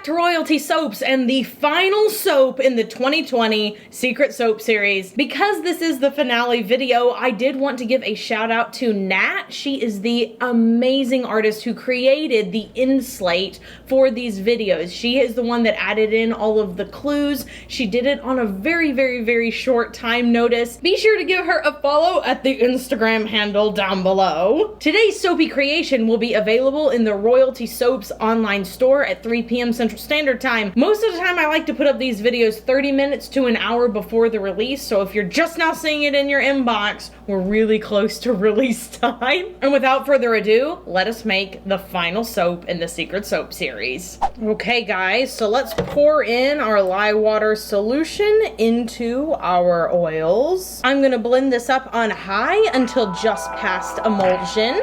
back to Royalty Soaps and the final soap in the 2020 Secret Soap series. Because this is the finale video, I did want to give a shout out to Nat. She is the amazing artist who created the end slate for these videos. She is the one that added in all of the clues. She did it on a very short time notice. Be sure to give her a follow at the Instagram handle down below. Today's soapy creation will be available in the Royalty Soaps online store at 3 p.m. Central Standard Time. Most of the time I like to put up these videos 30 minutes to an hour before the release, so if you're just now seeing it in your inbox, we're really close to release time. And without further ado, let us make the final soap in the Secret Soap series. Okay guys, so let's pour in our lye water solution into our oils. I'm gonna blend this up on high until just past emulsion.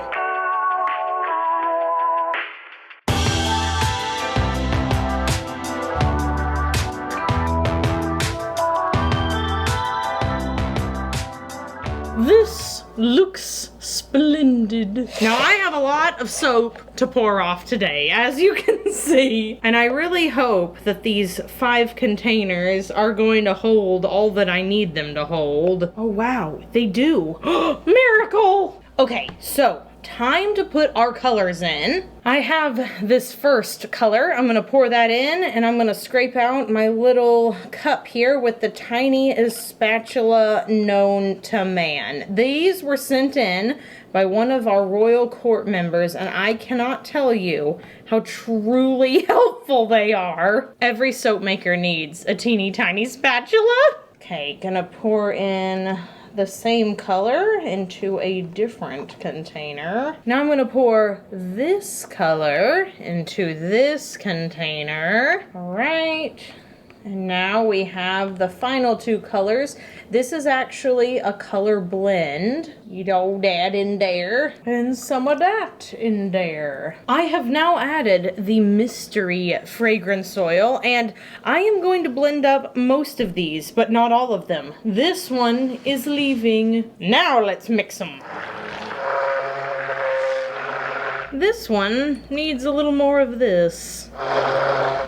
This looks splendid. Now I have a lot of soap to pour off today, as you can see. And I really hope that these 5 containers are going to hold all that I need them to hold. Oh wow, they do. Miracle! Okay, so time to put our colors in. I have this first color. I'm gonna pour that in and I'm gonna scrape out my little cup here with the tiniest spatula known to man. These were sent in by one of our royal court members and I cannot tell you how truly helpful they are. Every soap maker needs a teeny tiny spatula. Okay, gonna pour in the same color into a different container. Now I'm going to pour this color into this container. All right. And now we have the final 2 colors. This is actually a color blend. You know, that in there and some of that in there. I have now added the mystery fragrance oil and I am going to blend up most of these, but not all of them. This one is leaving. Now let's mix them. This one needs a little more of this.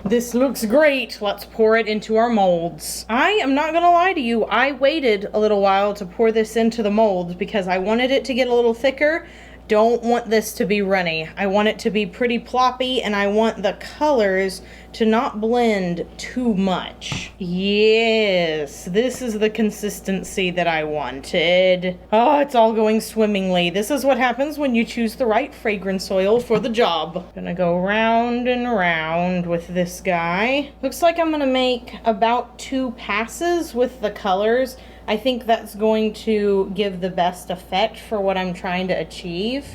This looks great. Let's pour it into our molds. I am not gonna lie to you, I waited a little while to pour this into the molds because I wanted it to get a little thicker. Don't want this to be runny. I want it to be pretty ploppy and I want the colors to not blend too much. Yes, this is the consistency that I wanted. Oh, it's all going swimmingly. This is what happens when you choose the right fragrance oil for the job. Gonna go round and round with this guy. Looks like I'm gonna make about 2 passes with the colors. I think that's going to give the best effect for what I'm trying to achieve.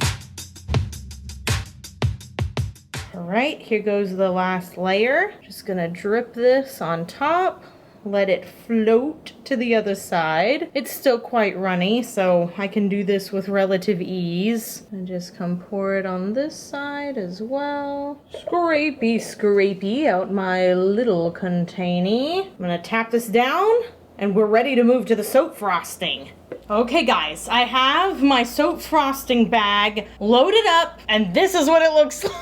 All right, here goes the last layer. Just gonna drip this on top, let it float to the other side. It's still quite runny, so I can do this with relative ease. And just come pour it on this side as well. Scrapey out my little container. I'm gonna tap this down and we're ready to move to the soap frosting. Okay guys, I have my soap frosting bag loaded up and this is what it looks like.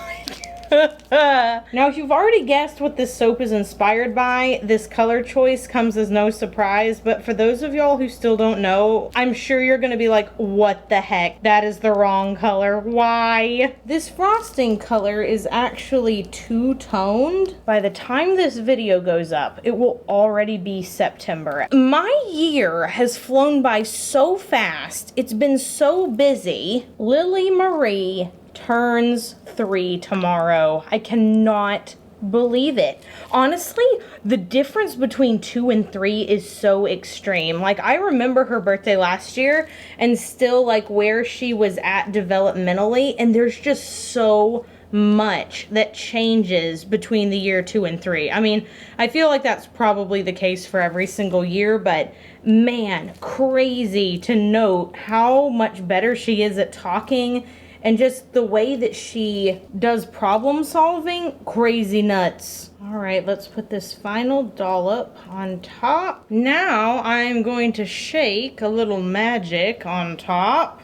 Now, if you've already guessed what this soap is inspired by, this color choice comes as no surprise, but for those of y'all who still don't know, I'm sure you're gonna be like, what the heck? That is the wrong color. Why? This frosting color is actually two-toned. By the time this video goes up, it will already be September. My year has flown by so fast. It's been so busy. Lily Marie turns 3 tomorrow. I cannot believe it. Honestly, the difference between 2 and 3 is so extreme. Like, I remember her birthday last year and still like where she was at developmentally, and there's just so much that changes between the year 2 and 3. I mean, I feel like that's probably the case for every single year, but man, crazy to note how much better she is at talking and just the way that she does problem solving, crazy nuts. All right, let's put this final dollop on top. Now I'm going to shake a little magic on top.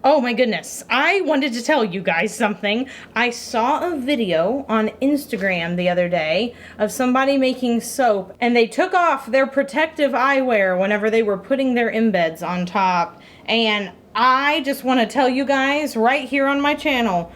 Oh my goodness, I wanted to tell you guys something. I saw a video on Instagram the other day of somebody making soap, and they took off their protective eyewear whenever they were putting their embeds on top. And I just want to tell you guys right here on my channel,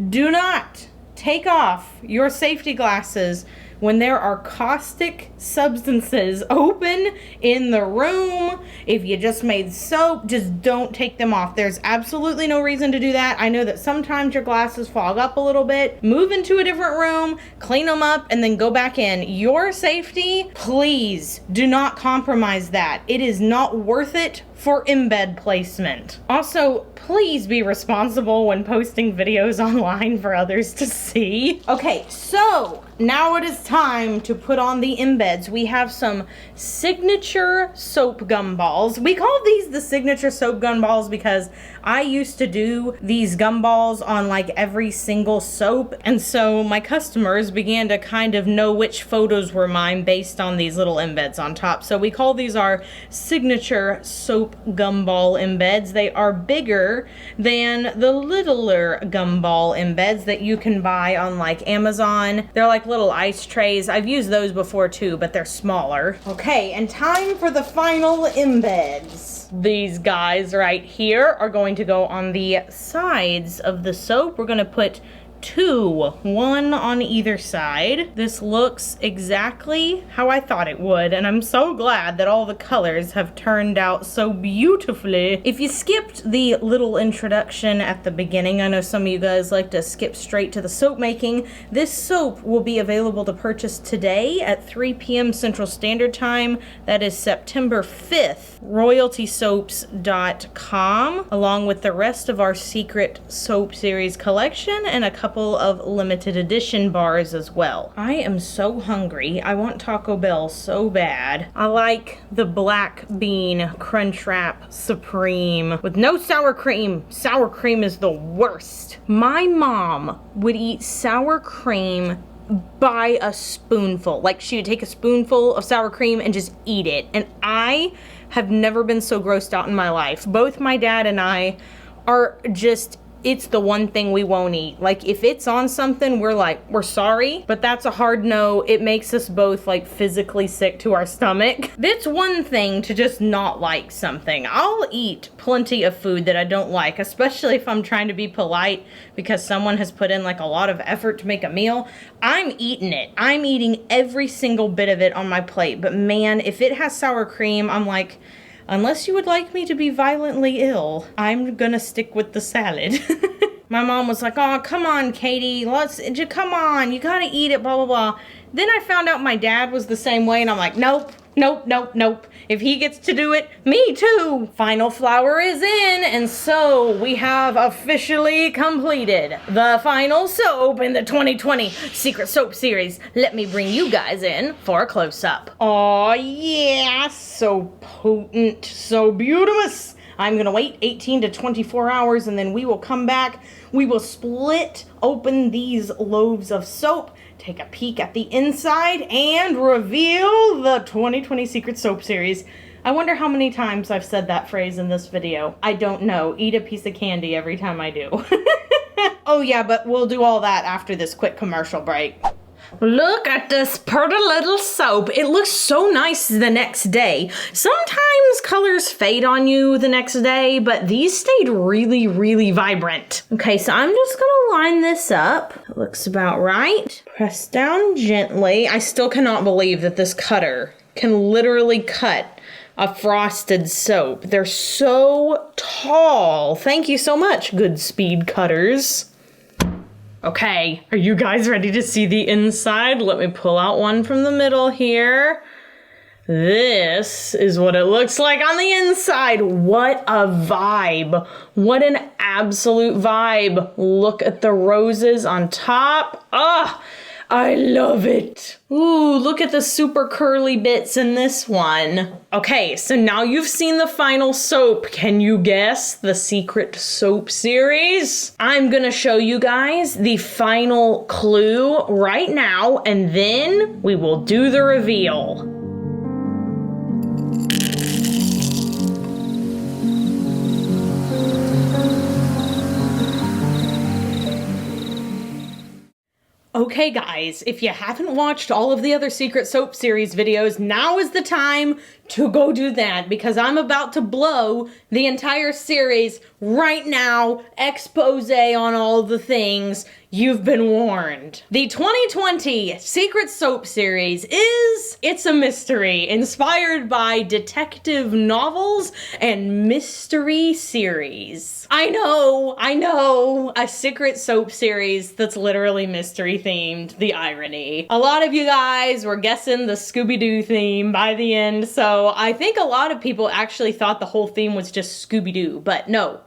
do not take off your safety glasses when there are caustic substances open in the room. If you just made soap, just don't take them off. There's absolutely no reason to do that. I know that sometimes your glasses fog up a little bit. Move into a different room, clean them up, and then go back in. Your safety, please do not compromise that. It is not worth it for embed placement. Also, please be responsible when posting videos online for others to see. Okay, so now it is time to put on the embeds. We have some signature soap gumballs. We call these the signature soap gumballs because I used to do these gumballs on like every single soap, and so my customers began to kind of know which photos were mine based on these little embeds on top. So we call these our signature soap gumball embeds. They are bigger than the littler gumball embeds that you can buy on like Amazon. They're like little ice trays. I've used those before too, but they're smaller. Okay, and time for the final embeds. These guys right here are going to go on the sides of the soap. We're going to put two, one on either side. This looks exactly how I thought it would, and I'm so glad that all the colors have turned out so beautifully. If you skipped the little introduction at the beginning, I know some of you guys like to skip straight to the soap making. This soap will be available to purchase today at 3 p.m. Central Standard Time. That is September 5th. RoyaltySoaps.com, along with the rest of our secret soap series collection and a couple of limited edition bars as well. I am so hungry. I want Taco Bell so bad. I like the black bean Crunchwrap Supreme with no sour cream. Sour cream is the worst. My mom would eat sour cream by a spoonful. Like, she would take a spoonful of sour cream and just eat it. And I have never been so grossed out in my life. Both my dad and I are just, it's the one thing we won't eat. Like, if it's on something, we're sorry, but that's a hard no. It makes us both like physically sick to our stomach. It's one thing to just not like something. I'll eat plenty of food that I don't like, especially if I'm trying to be polite because someone has put in like a lot of effort to make a meal. I'm eating it. I'm eating every single bit of it on my plate. But man, if it has sour cream, I'm like, unless you would like me to be violently ill, I'm gonna stick with the salad. My mom was like, oh, come on, Katie, come on, you gotta eat it, blah, blah, blah. Then I found out my dad was the same way, and I'm like, nope, nope, nope, nope. If he gets to do it, me too. Final flour is in, and so we have officially completed the final soap in the 2020 Secret Soap Series. Let me bring you guys in for a close-up. Oh yeah, so potent, so beautiful. I'm gonna wait 18 to 24 hours, and then we will come back. We will split open these loaves of soap, take a peek at the inside, and reveal the 2020 Secret Soap Series. I wonder how many times I've said that phrase in this video. I don't know. Eat a piece of candy every time I do. Oh yeah, but we'll do all that after this quick commercial break. Look at this pretty little soap. It looks so nice the next day. Sometimes colors fade on you the next day, but these stayed really, really vibrant. Okay, so I'm just gonna line this up. It looks about right. Press down gently. I still cannot believe that this cutter can literally cut a frosted soap. They're so tall. Thank you so much, good speed cutters. Okay, are you guys ready to see the inside? Let me pull out one from the middle here. This is what it looks like on the inside. What a vibe. What an absolute vibe. Look at the roses on top. Ugh. I love it. Ooh, look at the super curly bits in this one. Okay, so now you've seen the final soap. Can you guess the secret soap series? I'm gonna show you guys the final clue right now, and then we will do the reveal. Okay guys, if you haven't watched all of the other Secret Soap Series videos, now is the time to go do that, because I'm about to blow the entire series right now, expose on all the things. You've been warned. The 2020 Secret Soap Series it's a mystery inspired by detective novels and mystery series. I know, a Secret Soap Series that's literally mystery themed, the irony. A lot of you guys were guessing the Scooby-Doo theme by the end, so I think a lot of people actually thought the whole theme was just Scooby-Doo, but no.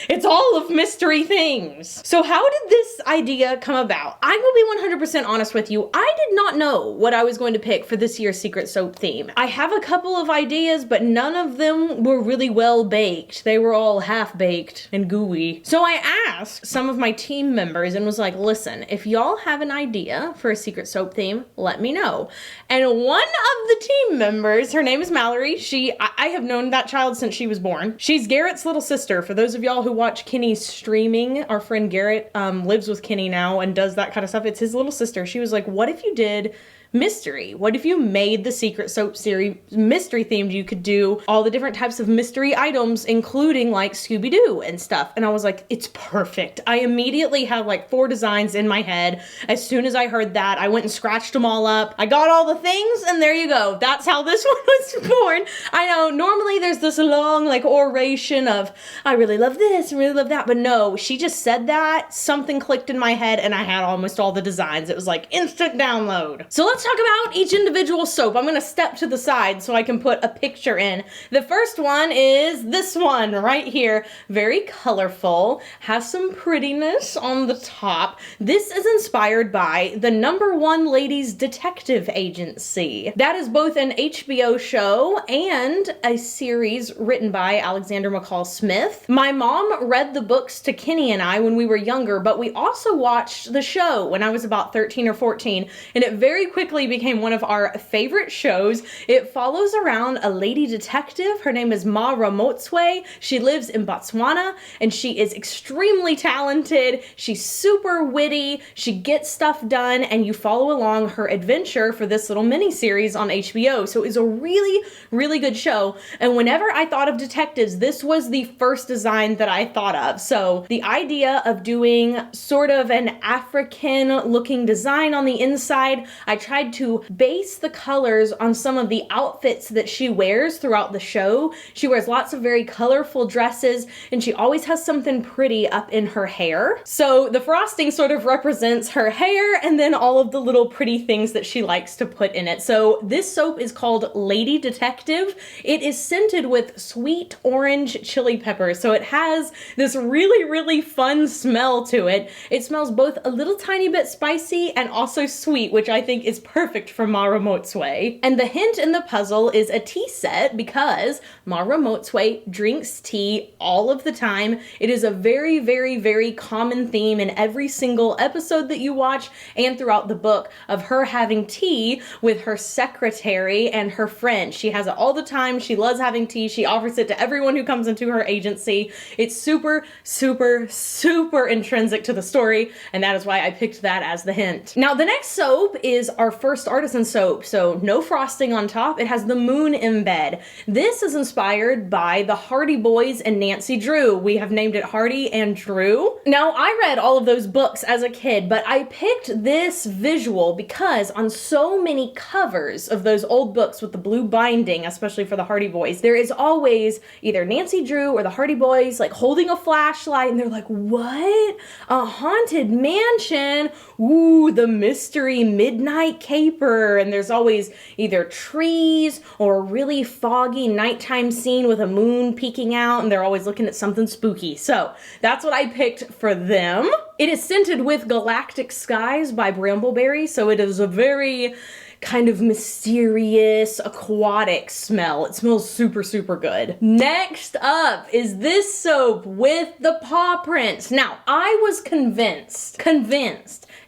It's all of mystery things. So how did this idea come about? I will be 100% honest with you. I did not know what I was going to pick for this year's Secret Soap theme. I have a couple of ideas, but none of them were really well baked. They were all half-baked and gooey. So I asked some of my team members and was like, listen, if y'all have an idea for a Secret Soap theme, let me know. And one of the team members, her name is Mallory. I have known that child since she was born. She's Garrett's little sister. For those of y'all who watch Kenny's streaming, our friend Garrett lives with Kenny now and does that kind of stuff. It's his little sister. She was like, what if you did mystery? What if you made the Secret Soap series mystery themed? You could do all the different types of mystery items, including like Scooby-Doo and stuff. And I was like, it's perfect. I immediately had like 4 designs in my head. As soon as I heard that, I went and scratched them all up. I got all the things, and there you go. That's how this one was born. I know normally there's this long like oration of, I really love this and really love that, but no, she just said that, something clicked in my head, and I had almost all the designs. It was like instant download. So let's talk about each individual soap. I'm gonna step to the side so I can put a picture in. The first one is this one right here. Very colorful, has some prettiness on the top. This is inspired by the #1 ladies detective agency. That is both an HBO show and a series written by Alexander McCall Smith. My mom read the books to Kenny and I when we were younger, but we also watched the show when I was about 13 or 14, and it very quickly became one of our favorite shows. It follows around a lady detective. Her name is 𝐊𝐸. She lives in Botswana, and she is extremely talented. She's super witty. She gets stuff done, and you follow along her adventure for this little mini series on HBO. So it's a really, really good show. And whenever I thought of detectives, this was the first design that I thought of. So the idea of doing sort of an African looking design on the inside, I tried to base the colors on some of the outfits that she wears throughout the show. She wears lots of very colorful dresses, and she always has something pretty up in her hair. So the frosting sort of represents her hair, and then all of the little pretty things that she likes to put in it. So this soap is called Lady Detective. It is scented with sweet orange chili peppers. So it has this really, really fun smell to it. It smells both a little tiny bit spicy and also sweet, which I think is perfect for 𝐊𝐸. And the hint in the puzzle is a tea set, because 𝐊𝐸 drinks tea all of the time. It is a very, very, very common theme in every single episode that you watch and throughout the book of her having tea with her secretary and her friend. She has it all the time. She loves having tea. She offers it to everyone who comes into her agency. It's super, super, super intrinsic to the story, and that is why I picked that as the hint. Now, the next soap is our first artisan soap, so no frosting on top. It has the moon embed. This is inspired by the Hardy Boys and Nancy Drew. We have named it Hardy and Drew. Now, I read all of those books as a kid, but I picked this visual because on so many covers of those old books with the blue binding, especially for the Hardy Boys, there is always either Nancy Drew or the Hardy Boys like holding a flashlight, and they're like, what? A haunted mansion? Ooh, the mystery midnight caper, and there's always either trees or a really foggy nighttime scene with a moon peeking out, and they're always looking at something spooky. So that's what I picked for them. It is scented with Galactic Skies by Brambleberry, so it is a very kind of mysterious, aquatic smell. It smells super, super good. Next up is this soap with the paw prints. Now, I was convinced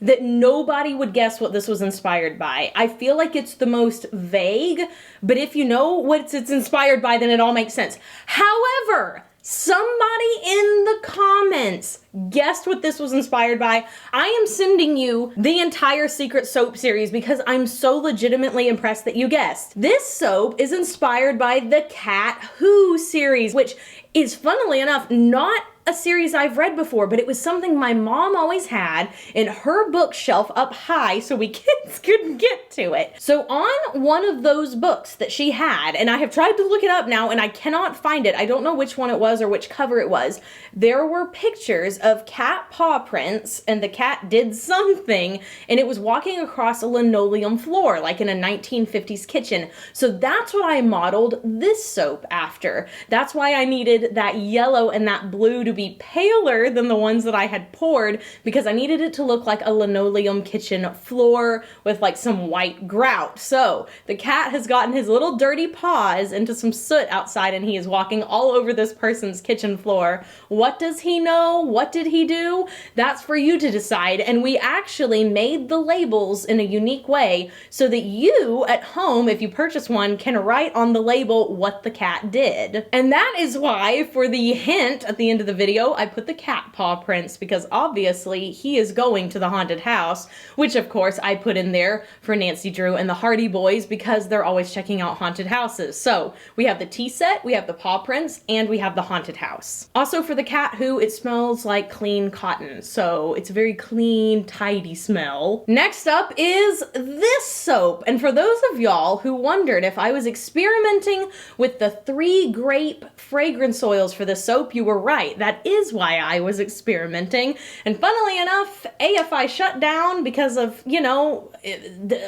that nobody would guess what this was inspired by. I feel like it's the most vague, but if you know what it's inspired by, then it all makes sense. However, somebody in the comments guessed what this was inspired by. I am sending you the entire Secret Soap series because I'm so legitimately impressed that you guessed. This soap is inspired by the Cat Who series, which is, funnily enough, not a series I've read before, but it was something my mom always had in her bookshelf up high so we kids couldn't get to it. So on one of those books that she had, and I have tried to look it up now and I cannot find it, I don't know which one it was or which cover it was, there were pictures of cat paw prints and the cat did something and it was walking across a linoleum floor like in a 1950s kitchen. So that's what I modeled this soap after. That's why I needed that yellow and that blue to be paler than the ones that I had poured, because I needed it to look like a linoleum kitchen floor with like some white grout. So the cat has gotten his little dirty paws into some soot outside and he is walking all over this person's kitchen floor. What does he know? What did he do? That's for you to decide. And we actually made the labels in a unique way so that you at home, if you purchase one, can write on the label what the cat did. And that is why for the hint at the end of the video, I put the cat paw prints, because obviously he is going to the haunted house, which of course I put in there for Nancy Drew and the Hardy Boys because they're always checking out haunted houses. So we have the tea set, we have the paw prints, and we have the haunted house. Also for the Cat Who, it smells like clean cotton. So it's a very clean, tidy smell. Next up is this soap. And for those of y'all who wondered if I was experimenting with the 3 grape fragrance oils for this soap, you were right. That is why I was experimenting. And funnily enough, AFI shut down because of, you know,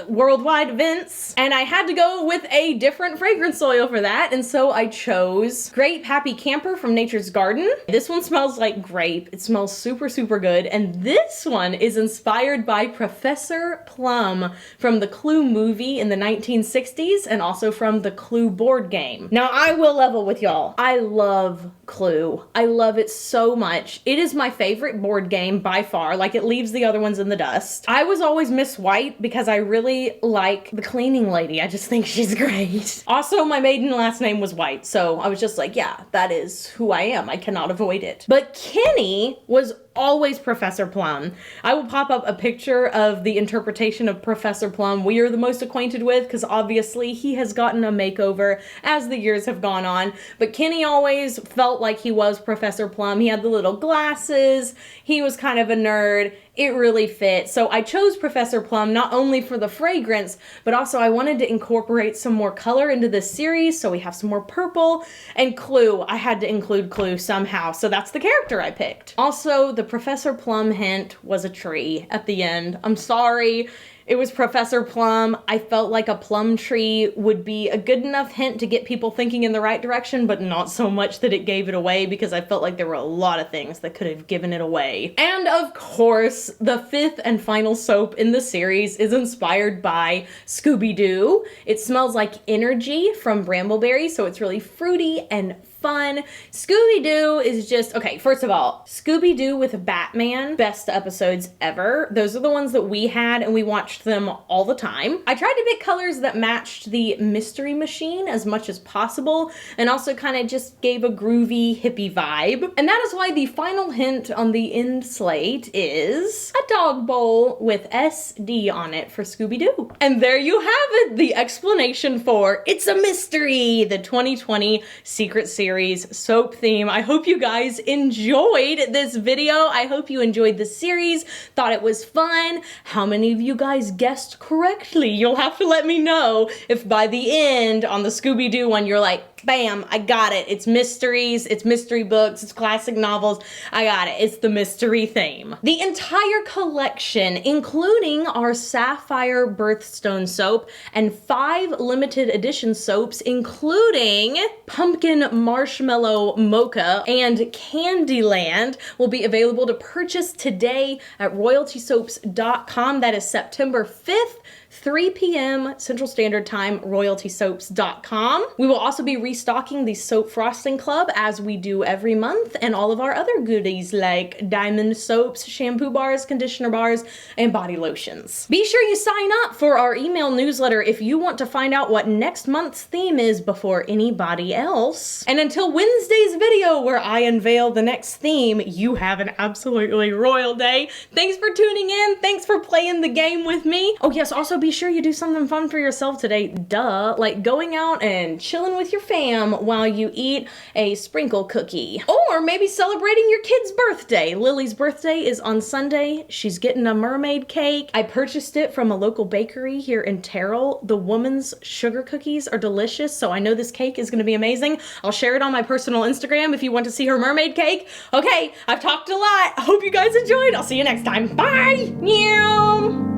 worldwide events. And I had to go with a different fragrance oil for that. And so I chose Grape Happy Camper from Nature's Garden. This one smells like grape. It smells super, super good. And this one is inspired by Professor Plum from the Clue movie in the 1960s and also from the Clue board game. Now I will level with y'all. I love Clue. I love it so much. It is my favorite board game by far. Like, it leaves the other ones in the dust. I was always Miss White because I really like the cleaning lady. I just think she's great. Also, my maiden last name was White, so I was just like, yeah, that is who I am. I cannot avoid it. But Kenny was always Professor Plum. I will pop up a picture of the interpretation of Professor Plum we are the most acquainted with, because obviously he has gotten a makeover as the years have gone on. But Kenny always felt like he was Professor Plum. He had the little glasses. He was kind of a nerd. It really fit. So I chose Professor Plum not only for the fragrance, but also I wanted to incorporate some more color into this series. So we have some more purple, and Clue. I had to include Clue somehow. So that's the character I picked. Also, the Professor Plum hint was a tree at the end. I'm sorry. It was Professor Plum. I felt like a plum tree would be a good enough hint to get people thinking in the right direction, but not so much that it gave it away, because I felt like there were a lot of things that could have given it away. And of course, the 5th and final soap in the series is inspired by Scooby-Doo. It smells like energy from Brambleberry, so it's really fruity and fun. Scooby-Doo is just, okay, first of all, Scooby-Doo with Batman, best episodes ever. Those are the ones that we had and we watched them all the time. I tried to pick colors that matched the Mystery Machine as much as possible and also kind of just gave a groovy hippie vibe. And that is why the final hint on the end slate is a dog bowl with SD on it for Scooby-Doo. And there you have it, the explanation for It's a Mystery, the 2020 Secret Series soap theme. I hope you guys enjoyed this video. I hope you enjoyed the series, thought it was fun. How many of you guys guessed correctly? You'll have to let me know if by the end on the Scooby-Doo one you're like, Bam, I got it. It's mysteries, it's mystery books, it's classic novels. I got it. It's the mystery theme. The entire collection, including our Sapphire Birthstone soap and 5 limited edition soaps, including Pumpkin Marshmallow Mocha and Candyland, will be available to purchase today at royaltysoaps.com. That is September 5th, 3 p.m. Central Standard Time, royaltysoaps.com. We will also be restocking the Soap Frosting Club as we do every month, and all of our other goodies like diamond soaps, shampoo bars, conditioner bars, and body lotions. Be sure you sign up for our email newsletter if you want to find out what next month's theme is before anybody else. And until Wednesday's video where I unveil the next theme, you have an absolutely royal day. Thanks for tuning in. Thanks for playing the game with me. Oh yes, also be sure you do something fun for yourself today, duh, like going out and chilling with your fam while you eat a sprinkle cookie. Or maybe celebrating your kid's birthday. Lily's birthday is on Sunday. She's getting a mermaid cake. I purchased it from a local bakery here in Terrell. The woman's sugar cookies are delicious, so I know this cake is gonna be amazing. I'll share it on my personal Instagram if you want to see her mermaid cake. Okay, I've talked a lot. I hope you guys enjoyed. I'll see you next time. Bye! Meow!